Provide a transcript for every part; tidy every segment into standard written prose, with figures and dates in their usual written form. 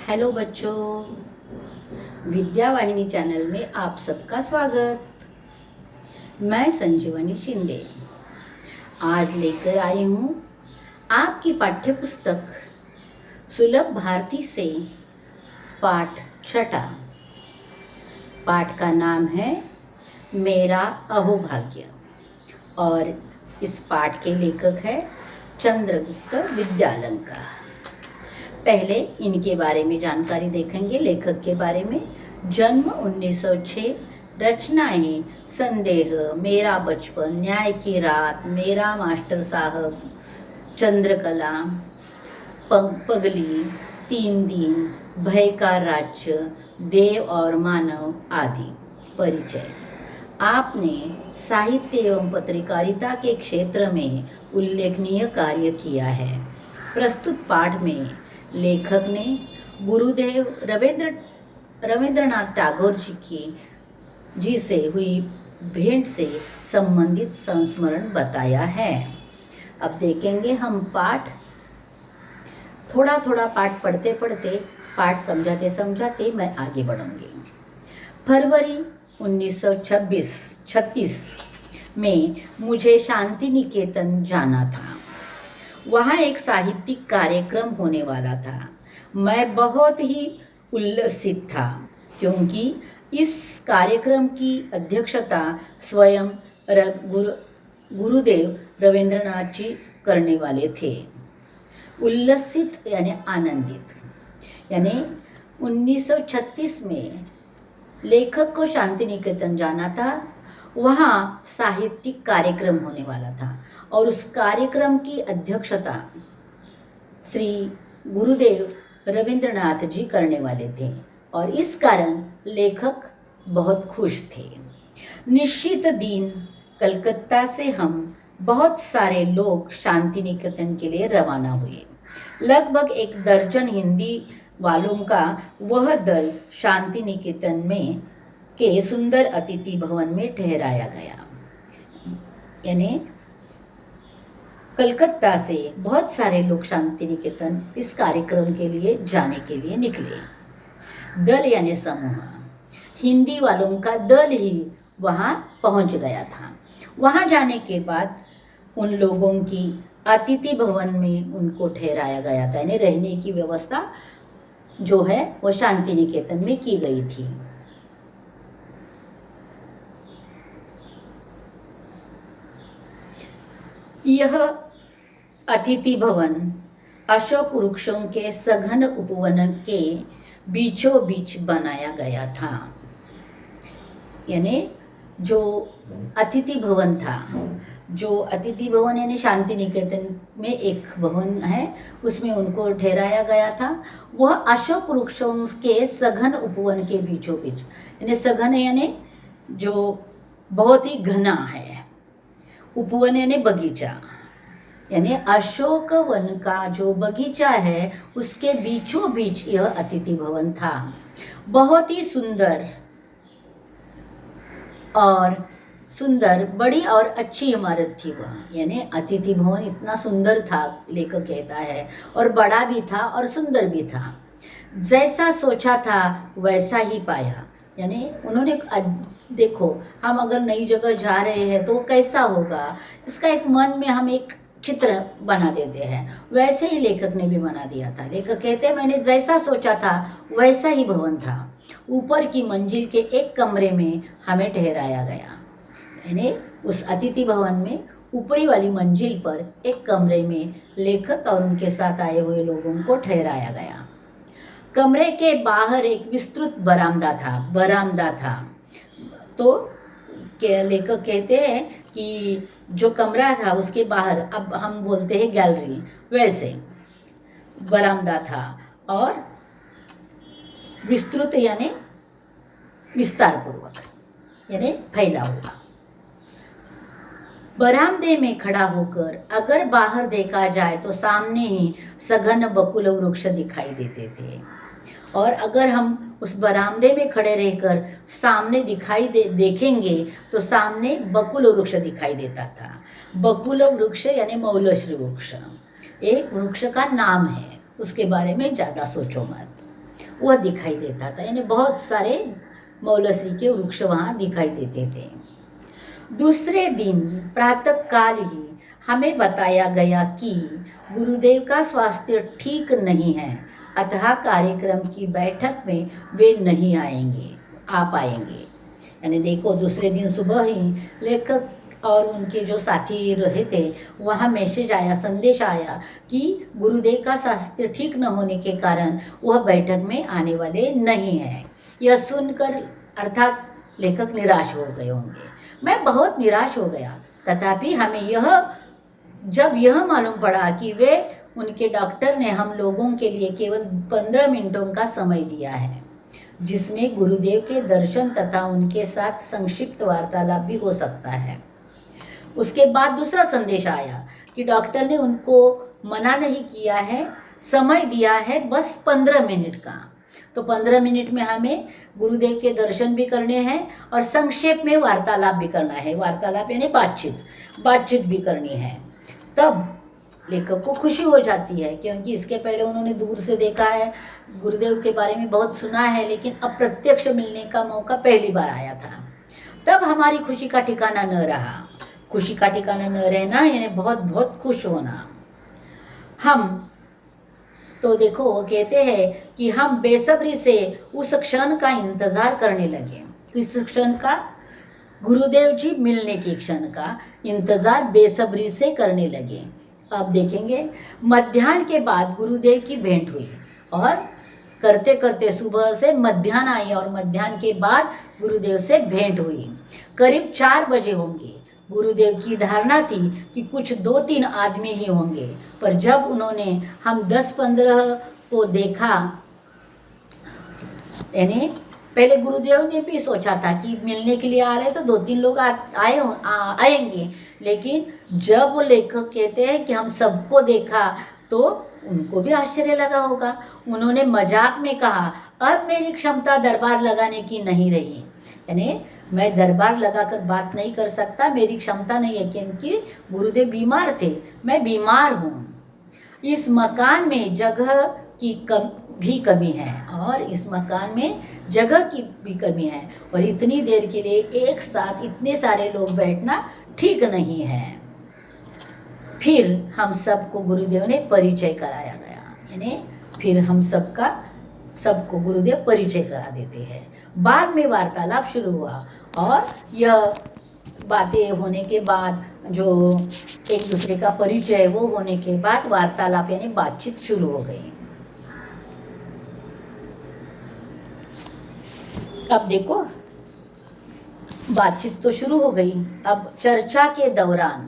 Hello बच्चों, विद्या वाहिनी channel में आप सबका स्वागत। मैं संजीवनी शिंदे आज लेकर आई हूँ आपकी पाठ्य पुस्तक सुलभ भारती से पाठ 6। पाठ का नाम है मेरा अहोभाग्य और इस पाठ के लेखक है चंद्रगुप्त विद्यालंकार। पहले इनके बारे में जानकारी देखेंगे। लेखक के बारे में जन्म 1906, रचनाएं संदेह, मेरा बचपन, न्याय की रात, मेरा मास्टर साहब, चंद्रकला, पगली, 3 दिन, भय का राज्य, देव और मानव आदि। परिचय। आपने साहित्य एवं पत्रकारिता के क्षेत्र में उल्लेखनीय कार्य किया है। प्रस्तुत पाठ में लेखक ने गुरुदेव रविंद्रनाथ टैगोर जी से हुई भेंट से संबंधित संस्मरण बताया है। अब देखेंगे हम पाठ। थोड़ा थोड़ा पाठ पढ़ते पढ़ते, पाठ समझाते मैं आगे बढ़ूंगी। फरवरी 1936 में मुझे शांति निकेतन जाना था। वहाँ एक साहित्यिक कार्यक्रम होने वाला था। मैं बहुत ही उल्लसित था क्योंकि इस कार्यक्रम की अध्यक्षता स्वयं गुरुदेव रविंद्रनाथ जी करने वाले थे। उल्लसित यानी आनंदित, यानी 1936 में लेखक को शांति निकेतन जाना था। वहाँ साहित्यिक कार्यक्रम होने वाला था और उस कार्यक्रम की अध्यक्षता श्री गुरुदेव रविंद्रनाथ जी करने वाले थे और इस कारण लेखक बहुत खुश थे। निश्चित दिन कलकत्ता से हम बहुत सारे लोग शांति निकेतन के लिए रवाना हुए। लगभग 1 दर्जन हिंदी वालों का वह दल शांति निकेतन में के सुंदर अतिथि भवन में ठहराया गया। यानी कलकत्ता से बहुत सारे लोग शांति निकेतन इस कार्यक्रम के लिए जाने के लिए निकले। दल यानी समूह, हिंदी वालों का दल ही वहाँ पहुँच गया था। वहाँ जाने के बाद उन लोगों की अतिथि भवन में उनको ठहराया गया था, यानी रहने की व्यवस्था जो है वो शांति निकेतन में की गई थी। यह अतिथि भवन अशोक वृक्षों के सघन उपवन के बीचों बीच बनाया गया था। यानी जो अतिथि भवन था, जो अतिथि भवन यानी शांति निकेतन में एक भवन है, उसमें उनको ठहराया गया था। वह अशोक वृक्षों के सघन उपवन के बीचों बीच, यानी सघन यानी जो बहुत ही घना है, उपवन यानी बगीचा, यानी अशोक वन का जो बगीचा है उसके बीचों बीच यह अतिथि भवन था। बहुत ही सुंदर बड़ी और अच्छी इमारत थी वह। यानी अतिथि भवन इतना सुंदर था, लेखक कहता है, और बड़ा भी था और सुंदर भी था। जैसा सोचा था वैसा ही पाया। यानी उन्होंने देखो, हम अगर नई जगह जा रहे हैं तो कैसा होगा, इसका एक मन में हम एक चित्र बना देते हैं। वैसे ही लेखक ने भी बना दिया था। लेखक कहते हैं मैंने जैसा सोचा था वैसा ही भवन था। ऊपर की मंजिल के एक कमरे में हमें ठहराया गया। यानी उस अतिथि भवन में ऊपरी वाली मंजिल पर एक कमरे में लेखक और उनके साथ आए हुए लोगों को ठहराया गया। कमरे के बाहर एक विस्तृत बरामदा था। तो लेखक कहते हैं कि जो कमरा था उसके बाहर, अब हम बोलते हैं गैलरी, वैसे बरामदा था और विस्तृत यानी विस्तार पूर्वक, यानी फैला हुआ। बरामदे में खड़ा होकर अगर बाहर देखा जाए तो सामने ही सघन बकुल वृक्ष दिखाई देते थे, और अगर हम उस बरामदे में खड़े रहकर सामने देखेंगे तो सामने बकुल वृक्ष दिखाई देता था। बकुल वृक्ष यानी मौलश्री वृक्ष एक वृक्ष का नाम है, उसके बारे में ज़्यादा सोचो मत। वह दिखाई देता था, यानी बहुत सारे मौलश्री के वृक्ष वहाँ दिखाई देते थे। दूसरे दिन प्रातः काल ही हमें बताया गया कि गुरुदेव का स्वास्थ्य ठीक नहीं है, अतः कार्यक्रम की बैठक में वे नहीं आ पाएंगे। यानी देखो, दूसरे दिन सुबह ही लेखक और उनके जो साथी रहे थे, वहाँ मैसेज आया, संदेश आया कि गुरुदेव का स्वास्थ्य ठीक न होने के कारण वह बैठक में आने वाले नहीं हैं। यह सुनकर अर्थात लेखक निराश हो गए होंगे। मैं बहुत निराश हो गया। तथापि हमें जब यह मालूम पड़ा कि वे उनके डॉक्टर ने हम लोगों के लिए केवल 15 मिनटों का समय दिया है, जिसमें गुरुदेव के दर्शन तथा उनके साथ संक्षिप्त वार्तालाप भी हो सकता है। उसके बाद दूसरा संदेश आया कि डॉक्टर ने उनको मना नहीं किया है, समय दिया है बस 15 मिनट का। तो 15 मिनट में हमें गुरुदेव के दर्शन भी करने हैं और संक्षेप में वार्तालाप भी करना है। वार्तालाप यानी बातचीत भी करनी है। तब लेखक को खुशी हो जाती है, क्योंकि इसके पहले उन्होंने दूर से देखा है, गुरुदेव के बारे में बहुत सुना है, लेकिन अप्रत्यक्ष मिलने का मौका पहली बार आया था। तब हमारी खुशी का ठिकाना न रहा। खुशी का ठिकाना न रहना यानी बहुत बहुत खुश होना। हम तो देखो, वो कहते हैं कि हम बेसब्री से उस क्षण का इंतजार करने लगे। किस क्षण का? गुरुदेव जी मिलने के क्षण का इंतजार बेसब्री से करने लगे। अब देखेंगे, मध्याह्न के बाद गुरुदेव की भेंट हुई और करते करते सुबह से मध्याह्न आई और मध्याह्न के बाद गुरुदेव से भेंट हुई। करीब 4 बजे होंगे। गुरुदेव की धारणा थी कि कुछ 2-3 आदमी ही होंगे, पर जब उन्होंने हम 10-15 को देखा, यानी पहले गुरुदेव ने भी सोचा था कि मिलने के लिए आ रहे तो 2-3 लोग आएंगे, लेकिन जब वो लेखक कहते हैं कि हम सबको देखा तो उनको भी आश्चर्य लगा होगा। उन्होंने मजाक में कहा, अब मेरी क्षमता दरबार लगाने की नहीं रही, यानी मैं दरबार लगाकर बात नहीं कर सकता, मेरी क्षमता नहीं है, क्योंकि गुरुदेव बीमार थे, मैं बीमार हूँ। इस मकान में जगह की भी कमी है और इस मकान में जगह की भी कमी है, और इतनी देर के लिए एक साथ इतने सारे लोग बैठना ठीक नहीं है। फिर हम सबको गुरुदेव ने परिचय कराया गया, यानी फिर हम सबको गुरुदेव परिचय करा देते हैं। बाद में वार्तालाप शुरू हुआ और यह बातें होने के बाद, जो एक दूसरे का परिचय वो होने के बाद वार्तालाप यानी बातचीत शुरू हो गई। अब देखो, बातचीत तो शुरू हो गई। अब चर्चा के दौरान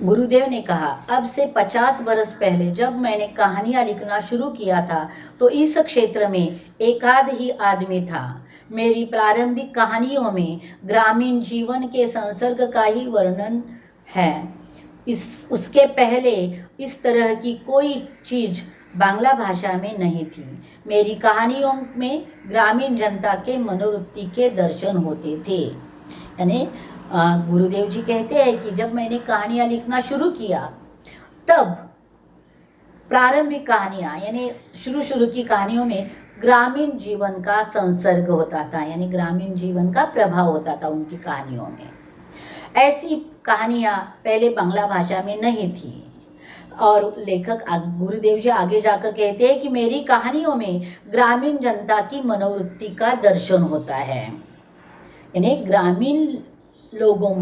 गुरुदेव ने कहा, अब से 50 बरस पहले जब मैंने कहानियां लिखना शुरू किया था तो इस क्षेत्र में एकाध ही आदमी था। मेरी प्रारंभिक कहानियों में ग्रामीण जीवन के संसर्ग का ही वर्णन है। उसके पहले इस तरह की कोई चीज़ बांग्ला भाषा में नहीं थी। मेरी कहानियों में ग्रामीण जनता के मनोवृत्ति के दर्शन होते थे। यानी गुरुदेव जी कहते हैं कि जब मैंने कहानियाँ लिखना शुरू किया तब प्रारंभिक कहानियाँ यानी शुरू की कहानियों में ग्रामीण जीवन का संसर्ग होता था, यानी ग्रामीण जीवन का प्रभाव होता था उनकी कहानियों में। ऐसी कहानियाँ पहले बांग्ला भाषा में नहीं थी। और लेखक गुरुदेव जी आगे जाकर कहते हैं कि मेरी कहानियों में ग्रामीण जनता की मनोवृत्ति का दर्शन होता है, यानी ग्रामीण लोगों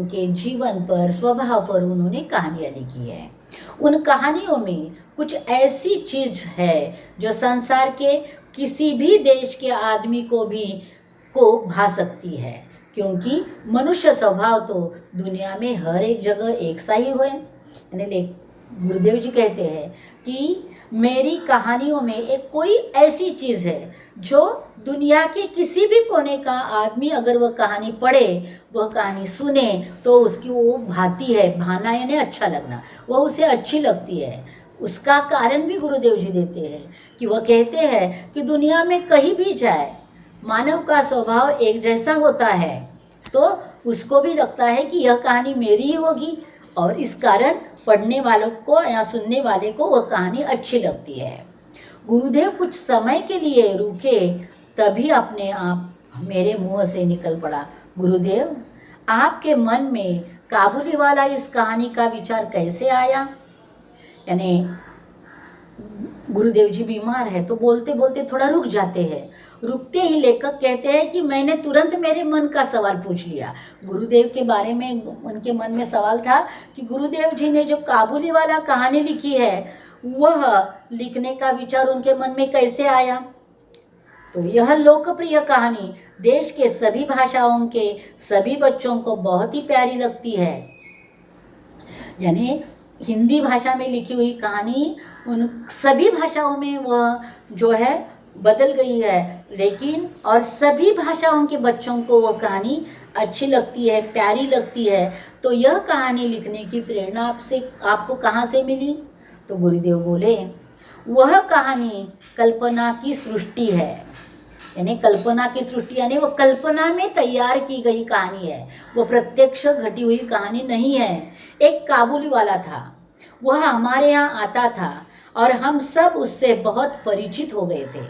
के जीवन पर, स्वभाव पर उन्होंने कहानियाँ लिखी है। उन कहानियों में कुछ ऐसी चीज है जो संसार के किसी भी देश के आदमी को भा सकती है, क्योंकि मनुष्य स्वभाव तो दुनिया में हर एक जगह एक सा ही है। यानी गुरुदेव जी कहते हैं कि मेरी कहानियों में एक कोई ऐसी चीज़ है जो दुनिया के किसी भी कोने का आदमी अगर वह कहानी पढ़े, वह कहानी सुने तो उसकी वो भाती है, भाना यानी अच्छा लगना, वह उसे अच्छी लगती है। उसका कारण भी गुरुदेव जी देते हैं कि वह कहते हैं कि दुनिया में कहीं भी जाए मानव का स्वभाव एक जैसा होता है, तो उसको भी लगता है कि यह कहानी मेरी ही होगी, और इस कारण पढ़ने वालों को या सुनने वाले को वह कहानी अच्छी लगती है। गुरुदेव कुछ समय के लिए रुके, तभी अपने आप मेरे मुंह से निकल पड़ा, गुरुदेव, आपके मन में काबुलीवाला इस कहानी का विचार कैसे आया? यानी गुरुदेव जी बीमार है तो बोलते बोलते थोड़ा रुक जाते हैं। रुकते ही लेखक कहते हैं कि मैंने तुरंत मेरे मन का सवाल पूछ लिया। गुरुदेव के बारे में उनके मन में सवाल था कि गुरुदेव जी ने जो काबुलीवाला कहानी लिखी है वह लिखने का विचार उनके मन में कैसे आया। तो यह लोकप्रिय कहानी देश के सभी भाषाओं के सभी बच्चों को बहुत ही प्यारी लगती है। यानी हिंदी भाषा में लिखी हुई कहानी उन सभी भाषाओं में वह जो है बदल गई है, लेकिन और सभी भाषाओं के बच्चों को वह कहानी अच्छी लगती है, प्यारी लगती है। तो यह कहानी लिखने की प्रेरणा आपको कहाँ से मिली? तो गुरुदेव बोले, वह कहानी कल्पना की सृष्टि है। यानी कल्पना की सृष्टि यानी वो कल्पना में तैयार की गई कहानी है, वो प्रत्यक्ष घटी हुई कहानी नहीं है। एक काबुली वाला था, वह हमारे यहाँ आता था और हम सब उससे बहुत परिचित हो गए थे।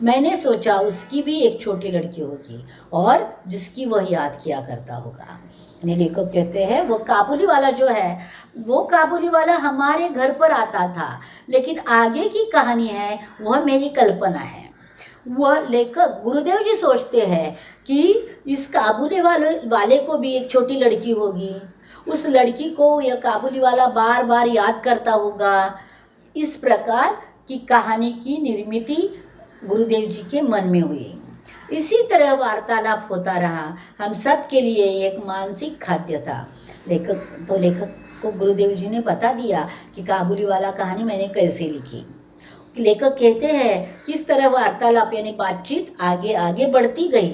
मैंने सोचा उसकी भी एक छोटी लड़की होगी और जिसकी वह याद किया करता होगा। यानी लेखक कहते हैं वो काबुली वाला जो है, वो काबुली वाला हमारे घर पर आता था, लेकिन आगे की कहानी है वह मेरी कल्पना है। वह लेखक गुरुदेव जी सोचते हैं कि इस काबुली वाले को भी एक छोटी लड़की होगी, उस लड़की को यह काबुली वाला बार बार याद करता होगा। इस प्रकार की कहानी की निर्मित गुरुदेव जी के मन में हुई। इसी तरह वार्तालाप होता रहा, हम सब के लिए एक मानसिक खाद्य था। लेखक को गुरुदेव जी ने बता दिया कि काबुली वाला कहानी मैंने कैसे लिखी। लेखक कहते हैं किस तरह वार्तालाप यानी बातचीत आगे आगे बढ़ती गई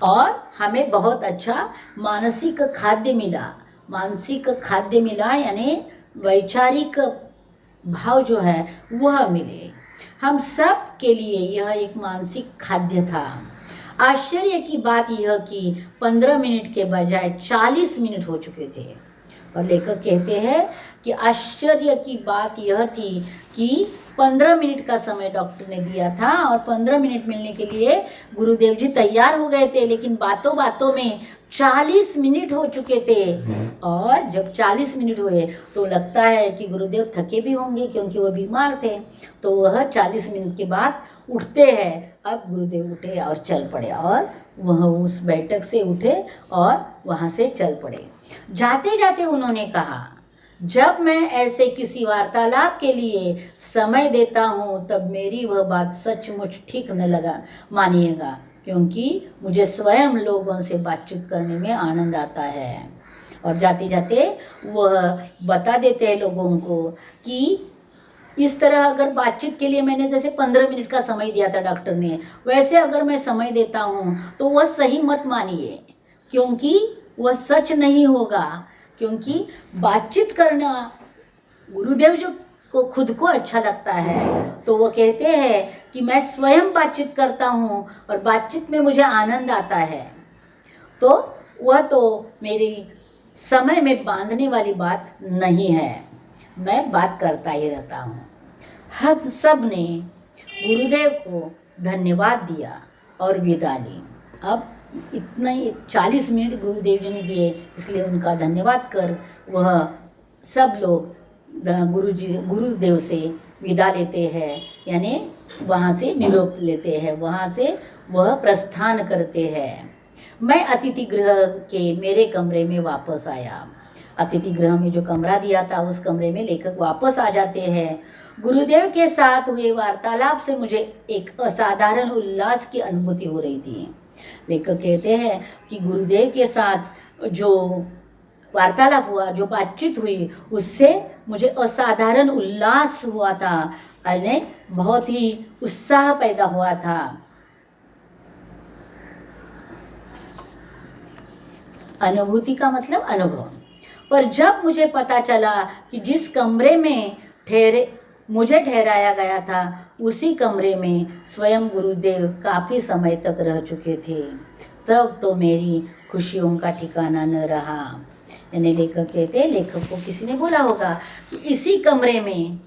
और हमें बहुत अच्छा मानसिक खाद्य मिला यानी वैचारिक भाव जो है वह मिले। हम सब के लिए यह एक मानसिक खाद्य था। आश्चर्य की बात यह कि 15 मिनट के बजाय 40 मिनट हो चुके थे। और लेखक कहते हैं कि आश्चर्य की बात यह थी कि 15 मिनट का समय डॉक्टर ने दिया था और 15 मिनट मिलने के लिए गुरुदेव जी तैयार हो गए थे, लेकिन बातों बातों में 40 मिनट हो चुके थे। और जब 40 मिनट हुए तो लगता है कि गुरुदेव थके भी होंगे क्योंकि वो बीमार थे। तो वह 40 मिनट के बाद उठते हैं। अब गुरुदेव उठे और चल पड़े और वह उस बैठक से उठे और वहाँ से चल पड़े। जाते जाते उन्होंने कहा, जब मैं ऐसे किसी वार्तालाप के लिए समय देता हूँ तब मेरी वह बात सचमुच ठीक न लगा मानिएगा, क्योंकि मुझे स्वयं लोगों से बातचीत करने में आनंद आता है। और जाते जाते वह बता देते हैं लोगों को कि इस तरह अगर बातचीत के लिए मैंने जैसे 15 मिनट का समय दिया था डॉक्टर ने, वैसे अगर मैं समय देता हूँ तो वह सही मत मानिए, क्योंकि वह सच नहीं होगा। क्योंकि बातचीत करना गुरुदेव जो को खुद को अच्छा लगता है, तो वो कहते हैं कि मैं स्वयं बातचीत करता हूँ और बातचीत में मुझे आनंद आता है। तो वह तो मेरी समय में बांधने वाली बात नहीं है, मैं बात करता ही रहता हूँ। हम सब ने गुरुदेव को धन्यवाद दिया और विदा ली। अब इतना ही 40 मिनट गुरुदेव जी ने दिए, इसलिए उनका धन्यवाद कर वह सब लोग गुरुदेव से विदा लेते हैं, यानी वहाँ से निरोप लेते हैं, वहाँ से वह प्रस्थान करते हैं। मैं अतिथि गृह के मेरे कमरे में वापस आया। अतिथि गृह में जो कमरा दिया था उस कमरे में लेखक वापस आ जाते हैं। गुरुदेव के साथ हुए वार्तालाप से मुझे एक असाधारण उल्लास की अनुभूति हो रही थी। लेखक कहते हैं कि गुरुदेव के साथ जो वार्तालाप हुआ, जो बातचीत हुई, उससे मुझे असाधारण उल्लास हुआ था, यानी बहुत ही उत्साह पैदा हुआ था। अनुभूति का मतलब अनुभव। पर जब मुझे पता चला कि जिस कमरे में मुझे ठहराया गया था उसी कमरे में स्वयं गुरुदेव काफ़ी समय तक रह चुके थे, तब तो मेरी खुशियों का ठिकाना न रहा। यानी लेखक कहते हैं, लेखक को किसी ने बोला होगा कि इसी कमरे में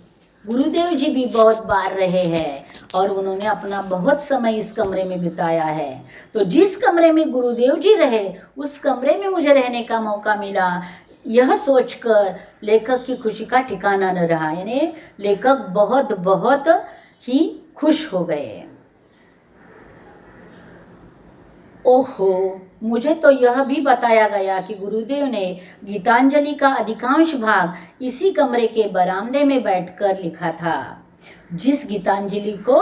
गुरुदेव जी भी बहुत बार रहे हैं और उन्होंने अपना बहुत समय इस कमरे में बिताया है। तो जिस कमरे में गुरुदेव जी रहे उस कमरे में मुझे रहने का मौका मिला, यह सोचकर लेखक की खुशी का ठिकाना न रहा। यानी लेखक बहुत बहुत ही खुश हो गए। ओहो, मुझे तो यह भी बताया गया कि गुरुदेव ने गीतांजलि का अधिकांश भाग इसी कमरे के बरामदे में बैठकर लिखा था। जिस गीतांजलि को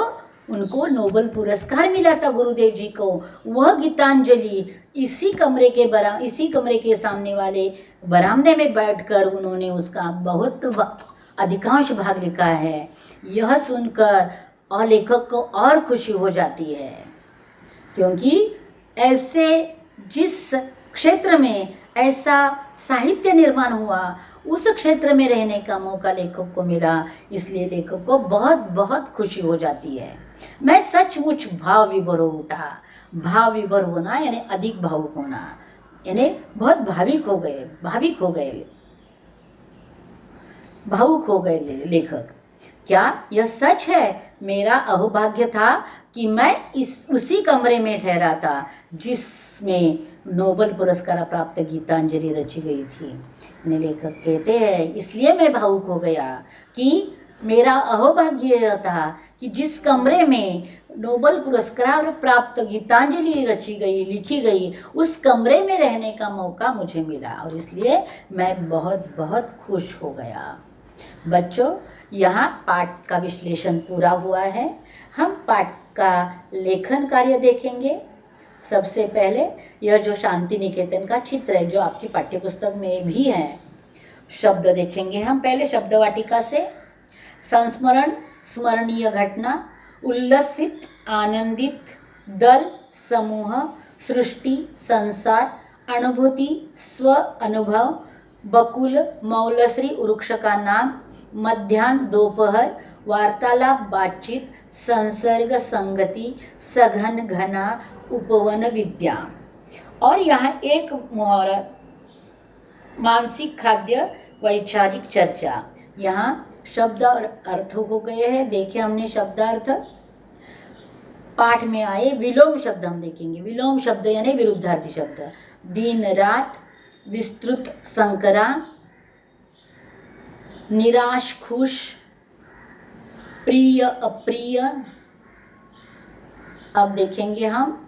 उनको नोबेल पुरस्कार मिला था गुरुदेव जी को, वह गीतांजलि इसी कमरे के सामने वाले बरामदे में बैठकर उन्होंने उसका बहुत अधिकांश भाग लिखा है। यह सुनकर और लेखक को और खुशी हो जाती है, क्योंकि ऐसे जिस क्षेत्र में ऐसा साहित्य निर्माण हुआ उस क्षेत्र में रहने का मौका लेखक को मिला, इसलिए लेखक को बहुत बहुत खुशी हो जाती है। मैं सचमुच भाव विभोर हो उठा। भाव विभोर होना यानी अधिक भावुक होना, यानी बहुत भावुक हो गए लेखक। क्या यह सच है? मेरा अहोभाग्य था कि मैं उसी कमरे में ठहरा था जिसमें नोबेल पुरस्कार प्राप्त गीतांजलि रची गई थी। लेखक कहते हैं, इसलिए मैं भावुक हो गया कि मेरा अहोभाग्य था कि जिस कमरे में नोबेल पुरस्कार प्राप्त गीतांजलि लिखी गई उस कमरे में रहने का मौका मुझे मिला, और इसलिए मैं बहुत बहुत खुश हो गया। बच्चों, यहाँ पाठ का विश्लेषण पूरा हुआ है। हम पाठ का लेखन कार्य देखेंगे। सबसे पहले यह जो शांति निकेतन का चित्र है जो आपकी पाठ्यपुस्तक में भी है, शब्द देखेंगे हम पहले शब्द वाटिका से। संस्मरण, स्मरणीय घटना, उल्लसित, आनंदित, दल, समूह, सृष्टि, संसार, अनुभूति, स्व अनुभव, बकुल, मौलश्री वृक्ष का नाम, मध्याह्न, दोपहर, वार्तालाप, बातचीत, संसर्ग, संगति, सघन, घना, उपवन, विद्या। और यहाँ एक मुहावरा, मानसिक खाद्य, वैचारिक चर्चा। यहाँ शब्द और अर्थ हो गए हैं। देखिए हमने शब्दार्थ। पाठ में आए विलोम शब्द हम देखेंगे। विलोम शब्द यानी विरुद्धार्थी शब्द। दिन रात, विस्तृत संकरा, निराश खुश, प्रिय अप्रिय। अब देखेंगे हम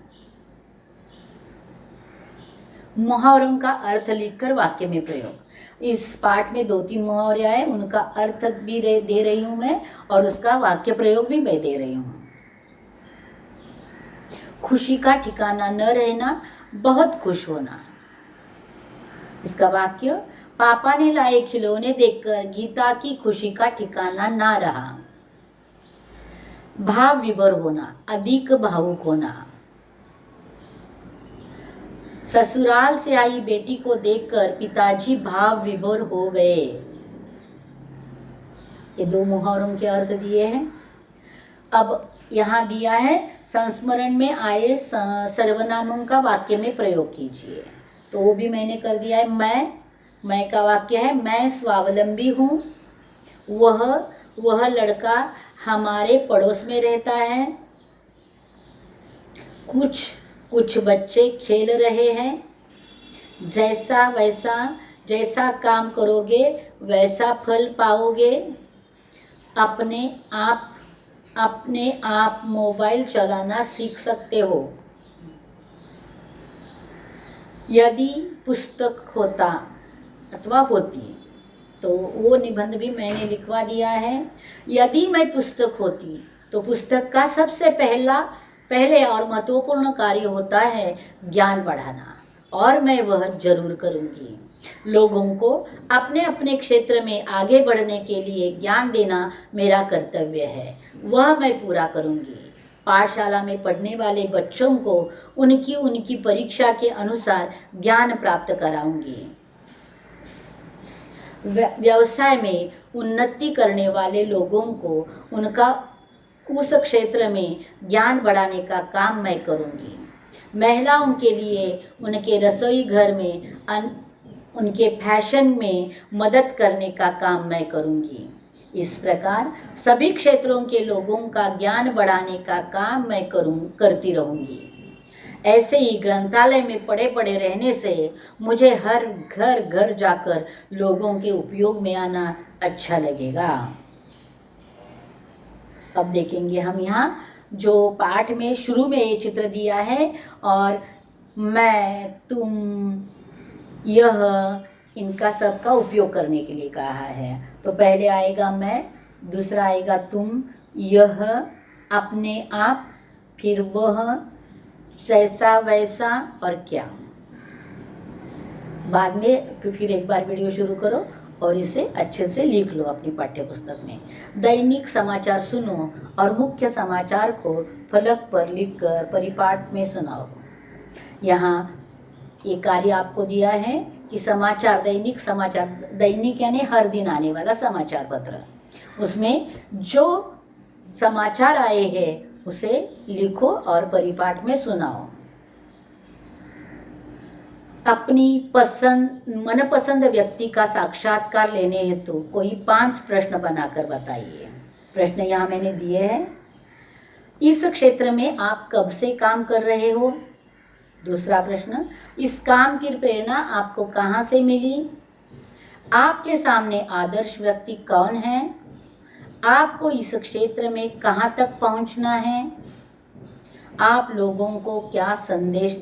मुहावरों का अर्थ लिखकर वाक्य में प्रयोग। इस पाठ में 2-3 मुहावरे आए, उनका अर्थ भी दे रही हूं मैं और उसका वाक्य प्रयोग भी मैं दे रही हूं। खुशी का ठिकाना न रहना, बहुत खुश होना। इसका वाक्य, पापा ने लाए खिलौने देखकर गीता की खुशी का ठिकाना ना रहा। भाव विभोर होना, अधिक भावुक होना। ससुराल से आई बेटी को देखकर पिताजी भाव विभोर हो गए। ये 2 मुहावरों के अर्थ दिए हैं। अब यहाँ दिया है संस्मरण में आए सर्वनामों का वाक्य में प्रयोग कीजिए, तो वो भी मैंने कर दिया है। मैं का वाक्य है, मैं स्वावलंबी हूँ। वह लड़का हमारे पड़ोस में रहता है। कुछ बच्चे खेल रहे हैं। जैसा काम करोगे वैसा फल पाओगे। अपने आप मोबाइल चलाना सीख सकते हो। यदि पुस्तक होता अथवा होती, तो वो निबंध भी मैंने लिखवा दिया है। यदि मैं पुस्तक होती तो पुस्तक का सबसे पहले और महत्वपूर्ण कार्य होता है ज्ञान बढ़ाना, और मैं वह जरूर करूँगी। लोगों को अपने अपने क्षेत्र में आगे बढ़ने के लिए ज्ञान देना मेरा कर्तव्य है, वह मैं पूरा करूँगी। पाठशाला में पढ़ने वाले बच्चों को उनकी परीक्षा के अनुसार ज्ञान प्राप्त कराऊंगी। व्यवसाय में उन्नति करने वाले लोगों को उस क्षेत्र में ज्ञान बढ़ाने का काम मैं करूंगी। महिलाओं के लिए उनके रसोई घर में उनके फैशन में मदद करने का काम मैं करूँगी। इस प्रकार सभी क्षेत्रों के लोगों का ज्ञान बढ़ाने का काम मैं करती रहूँगी। ऐसे ही ग्रंथालय में पड़े पड़े रहने से मुझे हर घर घर जाकर लोगों के उपयोग में आना अच्छा लगेगा। अब देखेंगे हम यहाँ जो पाठ में शुरू में ये चित्र दिया है, और मैं, तुम, यह, इनका सबका उपयोग करने के लिए कहा है। तो पहले आएगा मैं, दूसरा आएगा तुम, यह, अपने आप, फिर वह, जैसा वैसा और क्या। बाद में फिर एक बार वीडियो शुरू करो और इसे अच्छे से लिख लो अपनी पाठ्य पुस्तक में। दैनिक समाचार सुनो और मुख्य समाचार को फलक पर लिखकर परिपाठ में सुनाओ। यहाँ ये कार्य आपको दिया है कि समाचार, दैनिक समाचार, दैनिक यानी हर दिन आने वाला समाचार पत्र, उसमें जो समाचार आए हैं उसे लिखो और परिपाठ में सुनाओ। अपनी मनपसंद व्यक्ति का साक्षात्कार लेने हेतु कोई 5 प्रश्न बनाकर बताइए। प्रश्न यहाँ मैंने दिए हैं। इस क्षेत्र में आप कब से काम कर रहे हो? दूसरा प्रश्न, इस काम की प्रेरणा आपको कहाँ से मिली? आपके सामने आदर्श व्यक्ति कौन है? आपको इस क्षेत्र में कहाँ तक पहुँचना है? आप लोगों को क्या संदेश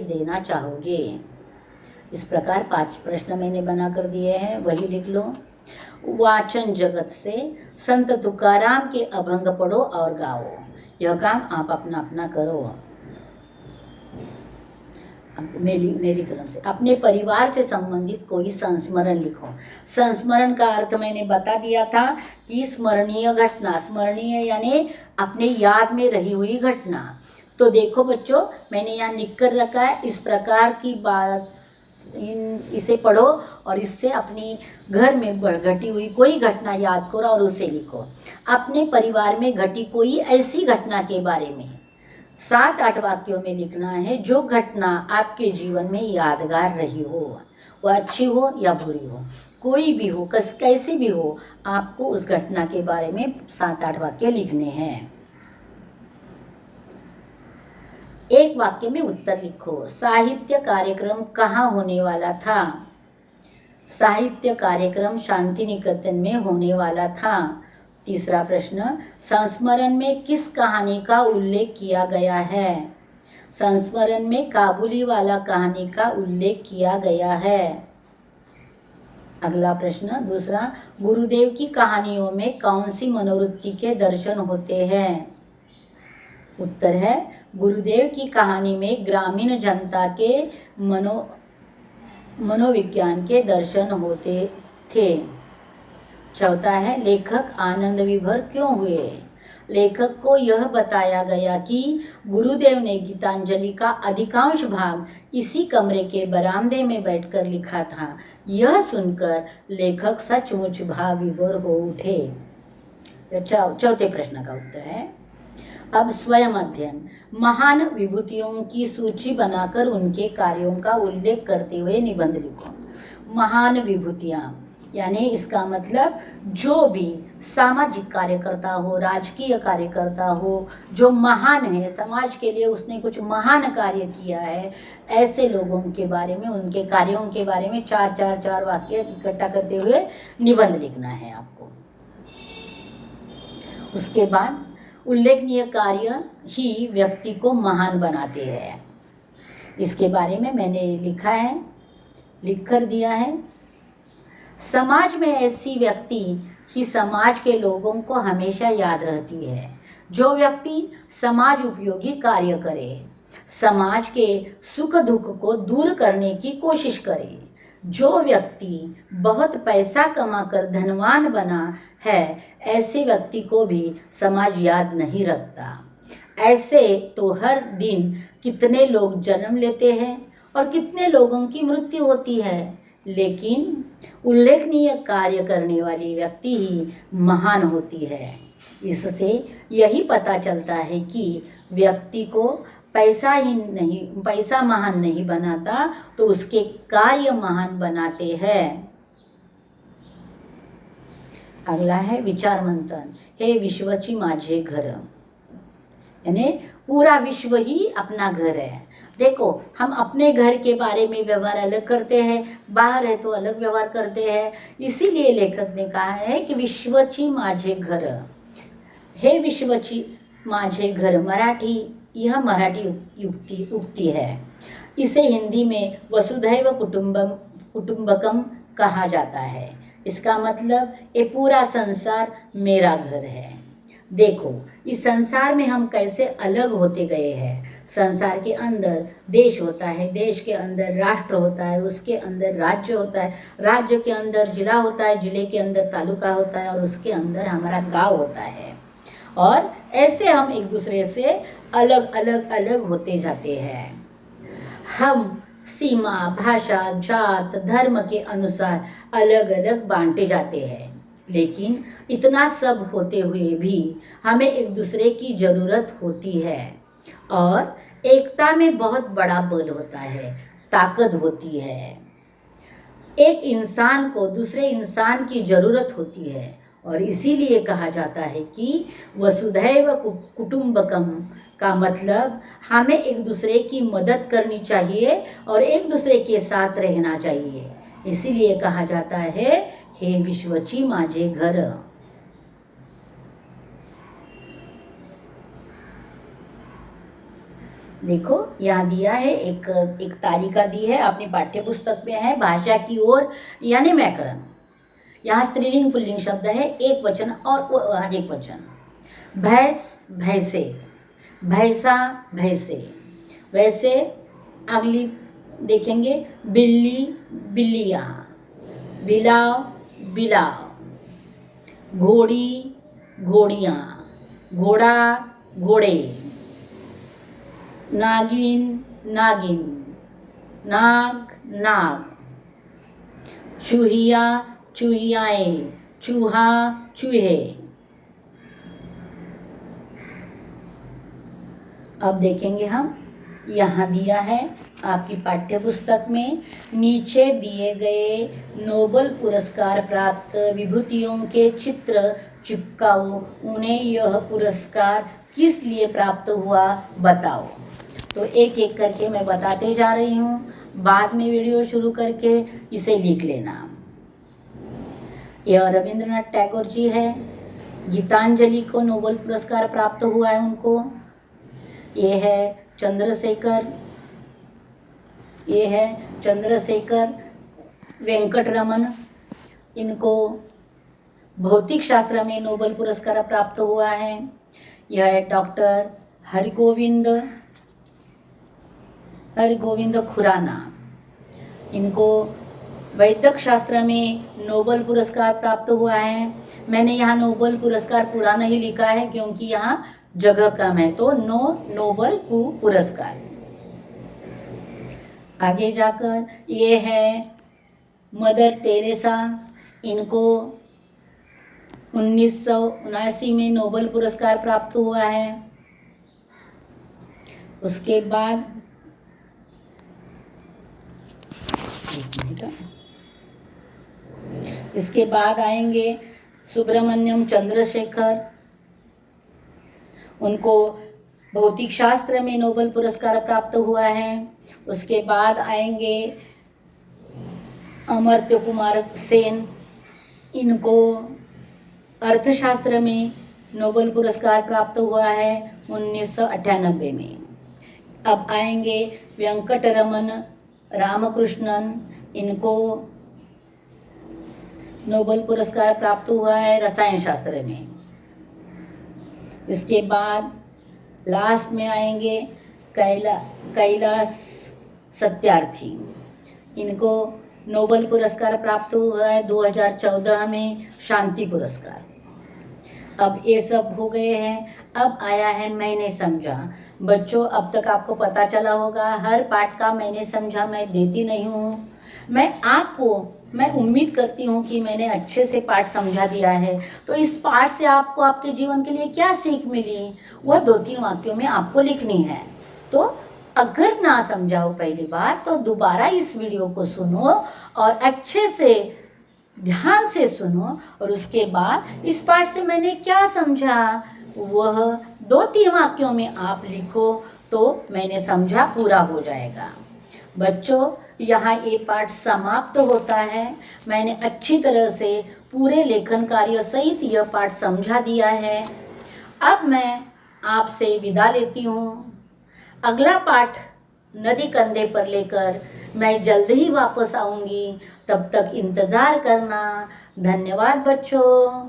देना चाहोगे? इस प्रकार 5 प्रश्न मैंने बना कर दिए हैं, वही लिख लो। वाचन जगत से संत तुकाराम के अभंग पढ़ो और गाओ। यह काम आप अपना अपना करो मेरी कलम से। अपने परिवार से संबंधित कोई संस्मरण लिखो। संस्मरण का अर्थ मैंने बता दिया था कि स्मरणीय घटना, स्मरणीय यानी अपने याद में रही हुई घटना। तो देखो बच्चों, मैंने यहाँ लिख कर रखा है, इस प्रकार की बात, इसे पढ़ो और इससे अपनी घर में घटी हुई कोई घटना याद करो और उसे लिखो। अपने परिवार में घटी कोई ऐसी घटना के बारे में 7-8 वाक्यों में लिखना है जो घटना आपके जीवन में यादगार रही हो, वह अच्छी हो या बुरी हो, कोई भी हो, कैसी भी हो, आपको उस घटना के बारे में 7-8 वाक्य लिखने हैं। एक वाक्य में उत्तर लिखो। साहित्य कार्यक्रम कहाँ होने वाला था? साहित्य कार्यक्रम शांति निकेतन में होने वाला था। तीसरा प्रश्न, संस्मरण में किस कहानी का उल्लेख किया गया है? संस्मरण में काबुली वाला कहानी का उल्लेख किया गया है। अगला प्रश्न, दूसरा, गुरुदेव की कहानियों में कौन सी मनोवृत्ति के दर्शन होते हैं? उत्तर है, गुरुदेव की कहानी में ग्रामीण जनता के मनोविज्ञान के दर्शन होते थे। चौथा है, लेखक आनंद विभोर क्यों हुए? लेखक को यह बताया गया कि गुरुदेव ने गीतांजलि का अधिकांश भाग इसी कमरे के बरामदे में बैठकर लिखा था। यह सुनकर लेखक सचमुच भाव विभोर हो उठे। चौथे प्रश्न का उत्तर है। अब स्वयं अध्ययन। महान विभूतियों की सूची बनाकर उनके कार्यों का उल्लेख करते हुए निबंध लिखो। महान विभूतियाँ यानी इसका मतलब जो भी सामाजिक कार्यकर्ता हो, राजकीय कार्यकर्ता हो, जो महान है, समाज के लिए उसने कुछ महान कार्य किया है, ऐसे लोगों के बारे में, उनके कार्यों के बारे में 4 वाक्य इकट्ठा करते हुए निबंध लिखना है आपको। उसके बाद उल्लेखनीय कार्य ही व्यक्ति को महान बनाते हैं। इसके बारे में मैंने लिखा है, लिख कर दिया है। समाज में ऐसी व्यक्ति ही समाज के लोगों को हमेशा याद रहती है। जो व्यक्ति समाज उपयोगी कार्य करे, समाज के सुख दुख को दूर करने की कोशिश करे, जो व्यक्ति बहुत पैसा कमाकर धनवान बना है, ऐसे व्यक्ति को भी समाज याद नहीं रखता। ऐसे तो हर दिन कितने लोग जन्म लेते हैं और कितने लोगों की मृत्यु होती है, लेकिन उल्लेखनीय कार्य करने वाली व्यक्ति ही महान होती है। इससे यही पता चलता है कि व्यक्ति को पैसा महान नहीं बनाता, तो उसके कार्य महान बनाते हैं। अगला है विचार मंथन। हे विश्वची माझे घर, यानी पूरा विश्व ही अपना घर है। देखो, हम अपने घर के बारे में व्यवहार अलग करते हैं, बाहर है तो अलग व्यवहार करते हैं। इसीलिए लेखक ने कहा है कि विश्वची माझे घर, हे विश्वची माझे घर। यह मराठी उक्ति है। इसे हिंदी में वसुधैव कुटुंबकम कहा जाता है। इसका मतलब ये पूरा संसार मेरा घर है। देखो, इस संसार में हम कैसे अलग होते गए हैं। संसार के अंदर देश होता है, देश के अंदर राष्ट्र होता है, उसके अंदर राज्य होता है, राज्य के अंदर जिला होता है, जिले के अंदर तालुका होता है, और उसके अंदर हमारा गांव होता है। और ऐसे हम एक दूसरे से अलग होते जाते हैं। हम सीमा, भाषा, जात, धर्म के अनुसार अलग अलग बांटे जाते हैं, लेकिन इतना सब होते हुए भी हमें एक दूसरे की ज़रूरत होती है। और एकता में बहुत बड़ा बल होता है, ताकत होती है। एक इंसान को दूसरे इंसान की ज़रूरत होती है, और इसीलिए कहा जाता है कि वसुधैव कुटुंबकम का मतलब हमें एक दूसरे की मदद करनी चाहिए और एक दूसरे के साथ रहना चाहिए। इसीलिए कहा जाता है, हे विश्वची माझे घर। देखो, यहाँ दिया है एक तालिका दी है, अपनी पाठ्य पुस्तक में है, भाषा की ओर यानी व्याकरण। यहाँ स्त्रीलिंग पुल्लिंग शब्द है, एक वचन और अनेक वचन। भैंस, भैंसे, भैंसा, भैंसे। वैसे अगली देखेंगे, बिल्ली, बिल्लियाँ, बिलाव, बिलाव, घोड़ी, घोड़ियाँ, घोड़ा, घोड़े, नागिन, नागिन, नाग, नाग, चूहिया, चूहियाएँ, चूहा, चूहे। अब देखेंगे हम, यहाँ दिया है आपकी पाठ्य पुस्तक में, नीचे दिए गए नोबेल पुरस्कार प्राप्त विभूतियों के चित्र चिपकाओ, उन्हें यह पुरस्कार किस लिए प्राप्त हुआ बताओ। तो एक एक करके मैं बताते जा रही हूँ, बाद में वीडियो शुरू करके इसे लिख लेना। यह रविंद्रनाथ टैगोर जी है, गीतांजलि को नोबेल पुरस्कार प्राप्त हुआ है उनको। ये है चंद्रशेखर, ये है चंद्रशेखर वेंकटरमन, इनको भौतिक शास्त्र में नोबेल पुरस्कार प्राप्त हुआ है। यह है डॉक्टर हरगोविंद खुराना, इनको वैद्यक शास्त्र में नोबेल पुरस्कार प्राप्त हुआ है। मैंने यहाँ नोबेल पुरस्कार पूरा नहीं लिखा है क्योंकि यहाँ जगह कम है, तो नोबेल पुरस्कार। आगे जाकर ये है मदर टेरेसा, इनको 1979 में नोबेल पुरस्कार प्राप्त हुआ है। उसके बाद इसके बाद आएंगे सुब्रमण्यम चंद्रशेखर, उनको भौतिक शास्त्र में नोबेल पुरस्कार प्राप्त हुआ है। उसके बाद आएंगे अमर्त्य कुमार सेन, इनको अर्थशास्त्र में नोबेल पुरस्कार प्राप्त हुआ है 1998 में। अब आएंगे वेंकटरमन रामकृष्णन, इनको नोबेल पुरस्कार प्राप्त हुआ है रसायन शास्त्र में। इसके बाद लास्ट में आएंगे कैलाश सत्यार्थी, इनको नोबेल पुरस्कार प्राप्त हुआ है 2014 में शांति पुरस्कार। अब ये सब हो गए हैं, अब आया है मैंने समझा। बच्चों, अब तक आपको पता चला होगा, हर पाठ का मैंने समझा मैं देती नहीं हूँ। मैं उम्मीद करती हूँ कि मैंने अच्छे से पाठ समझा दिया है। तो इस पाठ से आपको आपके जीवन के लिए क्या सीख मिली, वह 2-3 वाक्यों में आपको लिखनी है। तो अगर ना समझा हो पहली बार तो दोबारा इस वीडियो को सुनो और अच्छे से ध्यान से सुनो, और उसके बाद इस पाठ से मैंने क्या समझा वह 2-3 वाक्यों में आप लिखो, तो मैंने समझा पूरा हो जाएगा। बच्चों, यहाँ ये पाठ समाप्त होता है। मैंने अच्छी तरह से पूरे लेखन कार्य सहित यह पाठ समझा दिया है। अब मैं आपसे विदा लेती हूँ। अगला पाठ नदी कंधे पर लेकर मैं जल्द ही वापस आऊँगी। तब तक इंतज़ार करना। धन्यवाद बच्चों।